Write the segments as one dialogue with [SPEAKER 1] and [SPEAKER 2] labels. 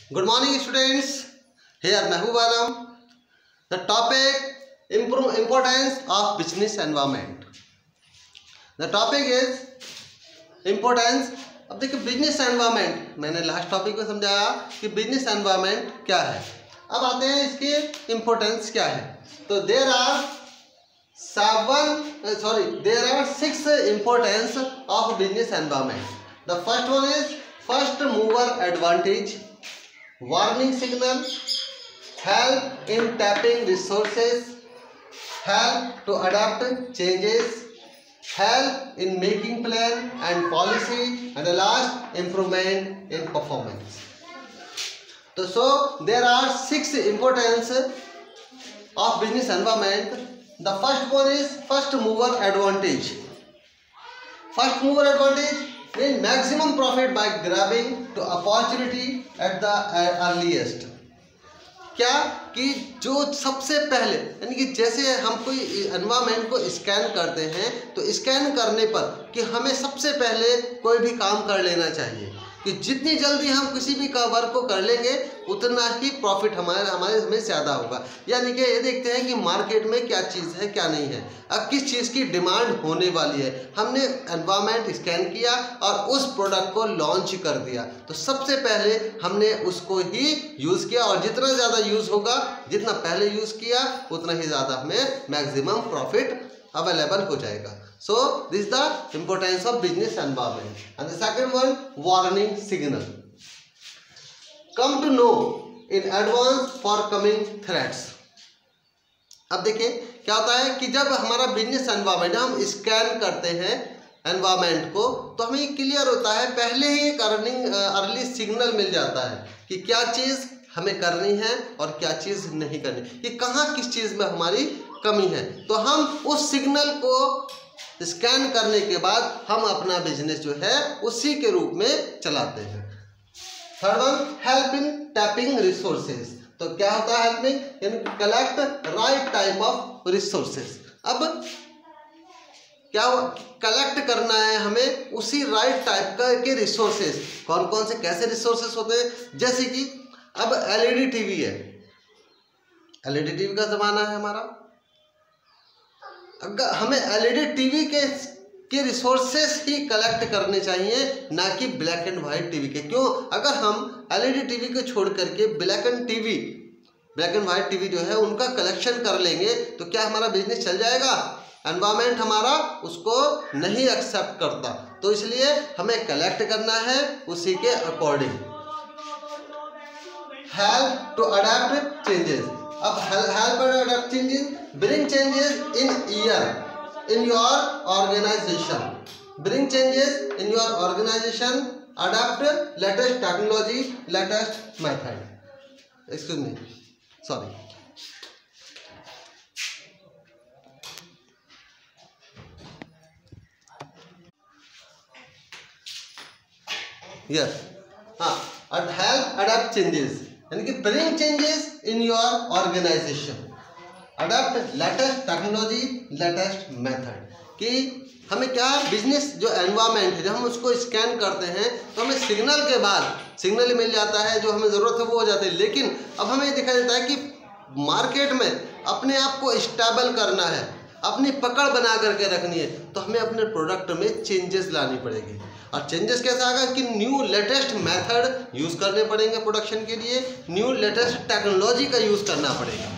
[SPEAKER 1] Good morning, students. Here Mehboob Alam. The topic importance of business environment. The topic is importance. अब देखिए business environment, मैंने last topic में समझाया कि business environment क्या है। अब आते हैं इसके इम्पोर्टेंस क्या है। तो there are 6 importance of business environment. The first one is first mover advantage, warning signal, help in tapping resources, help to adopt changes, help in making plan and policy, and the last improvement in performance. So there are 6 importance of business environment. The first one is first mover advantage. First mover advantage means maximum profit by grabbing to opportunity at the earliest. क्या कि जो सबसे पहले, यानी कि जैसे हम कोई एनवायरनमेंट को स्कैन करते हैं तो स्कैन करने पर कि हमें सबसे पहले कोई भी काम कर लेना चाहिए कि जितनी जल्दी हम किसी भी वर्क को कर लेंगे उतना ही प्रॉफिट हमें ज़्यादा होगा। यानी कि ये देखते हैं कि मार्केट में क्या चीज़ है क्या नहीं है, अब किस चीज़ की डिमांड होने वाली है, हमने एनवायरनमेंट स्कैन किया और उस प्रोडक्ट को लॉन्च कर दिया। तो सबसे पहले हमने उसको ही यूज़ किया और जितना ज़्यादा यूज़ होगा, जितना पहले यूज़ किया उतना ही ज़्यादा हमें मैक्सिमम प्रॉफिट अवेलेबल हो जाएगा। So this is the importance of business environment. And the second one, warning signal. Come to know in advance for coming threats. अब देखिए क्या होता है कि जब हमारा बिजनेस एनवायरनमेंट हम स्कैन करते हैं एनवायरनमेंट को तो हमें ये क्लियर होता है, पहले ही एक अर्ली सिग्नल मिल जाता है कि क्या चीज़ हमें करनी है और क्या चीज़ नहीं करनी, कि कहाँ किस चीज़ में हमारी कमी है। तो हम उस सिग्नल को स्कैन करने के बाद हम अपना बिजनेस जो है उसी के रूप में चलाते हैं। Third one, help in tapping resources. तो क्या होता है हेल्पिंग, यानी collect right type of resources. अब क्या कलेक्ट करना है हमें उसी राइट टाइप के रिसोर्सेज। कौन कौन से कैसे रिसोर्सेज होते हैं, जैसे कि अब एलईडी टीवी है, एलईडी टीवी का जमाना है हमारा, अगर हमें एलईडी टीवी के रिसोर्सेस ही कलेक्ट करने चाहिए, ना कि ब्लैक एंड वाइट टीवी के। क्यों, अगर हम एलईडी टीवी को छोड़ करके ब्लैक एंड वाइट टीवी जो है उनका कलेक्शन कर लेंगे तो क्या हमारा बिजनेस चल जाएगा? एनवायरनमेंट हमारा उसको नहीं एक्सेप्ट करता। तो इसलिए हमें कलेक्ट करना है उसी के according. Help to adopt changes. अब help to adopt changes, bring changes in your organization. Bring changes in your organization. Adopt latest technology, latest method. Excuse me. Sorry. Yes. And help adapt changes. यानी कि bring changes in your organization. Adopt latest technology, latest method. कि हमें क्या business जो environment है जब हम उसको स्कैन करते हैं तो हमें सिग्नल के बाद सिग्नल मिल जाता है, जो हमें ज़रूरत है वो हो जाती है। लेकिन अब हमें दिखाई देता है कि मार्केट में अपने आप को स्टेबल करना है, अपनी पकड़ बना करके रखनी है, तो हमें अपने प्रोडक्ट में चेंजेस लानी पड़ेगी। और चेंजेस कैसे आएगा कि न्यू लेटेस्ट मेथड यूज़ करने पड़ेंगे प्रोडक्शन के लिए, न्यू लेटेस्ट टेक्नोलॉजी का यूज़ करना पड़ेगा।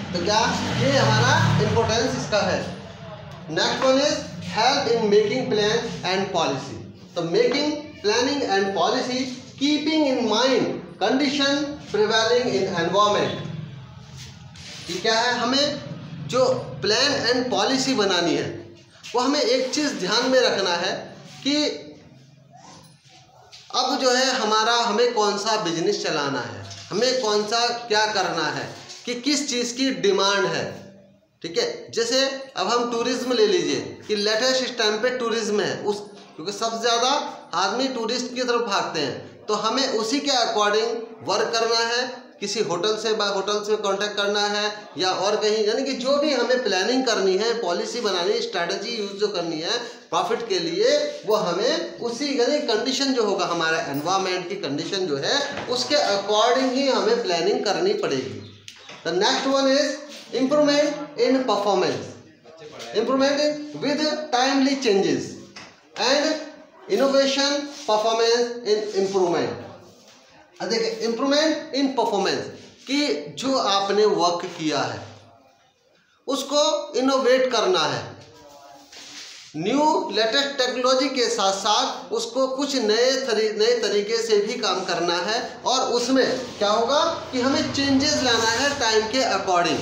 [SPEAKER 1] तो क्या ये हमारा इम्पोर्टेंस इसका है। Next one is help in making plan and policy. तो making planning and policy, keeping in mind condition prevailing in environment. ये क्या है, हमें जो प्लान एंड पॉलिसी बनानी है वो हमें एक चीज़ ध्यान में रखना है कि अब जो है हमें कौन सा बिजनेस चलाना है, हमें कौन सा क्या करना है, कि किस चीज़ की डिमांड है। ठीक है, जैसे अब हम टूरिज्म ले लीजिए कि लेटेस्ट इस टाइम पे टूरिज्म है, क्योंकि सबसे ज़्यादा आदमी टूरिस्ट की तरफ भागते हैं, तो हमें उसी के अकॉर्डिंग वर्क करना है। किसी होटल से कांटेक्ट करना है या और कहीं, यानी कि जो भी हमें प्लानिंग करनी है, पॉलिसी बनानी है, स्ट्रैटेजी यूज जो करनी है, प्रॉफिट के लिए वो हमें उसी यानी कंडीशन जो होगा हमारा एनवायरमेंट की कंडीशन जो है उसके अकॉर्डिंग ही हमें प्लानिंग करनी पड़ेगी। The next one is improvement in performance, improvement in with timely changes and innovation performance in improvement. देखिए इम्प्रूवमेंट इन परफॉर्मेंस कि जो आपने वर्क किया है उसको इनोवेट करना है, न्यू लेटेस्ट टेक्नोलॉजी के साथ साथ उसको कुछ नए तरीके से भी काम करना है और उसमें क्या होगा कि हमें चेंजेस लाना है टाइम के अकॉर्डिंग।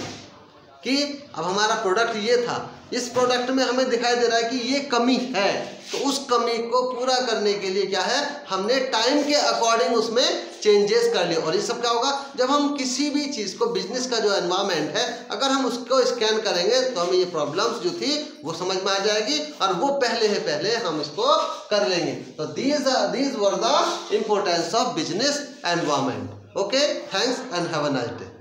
[SPEAKER 1] कि अब हमारा प्रोडक्ट ये था, इस प्रोडक्ट में हमें दिखाई दे रहा है कि ये कमी है, तो उस कमी को पूरा करने के लिए क्या है हमने टाइम के अकॉर्डिंग उसमें चेंजेस कर लिए। और ये सब क्या होगा जब हम किसी भी चीज़ को, बिजनेस का जो एनवायरनमेंट है अगर हम उसको स्कैन करेंगे तो हमें ये प्रॉब्लम्स जो थी वो समझ में आ जाएगी और वो पहले हम इसको कर लेंगे। तो these were the importance of business environment. Okay, thanks and have a nice day.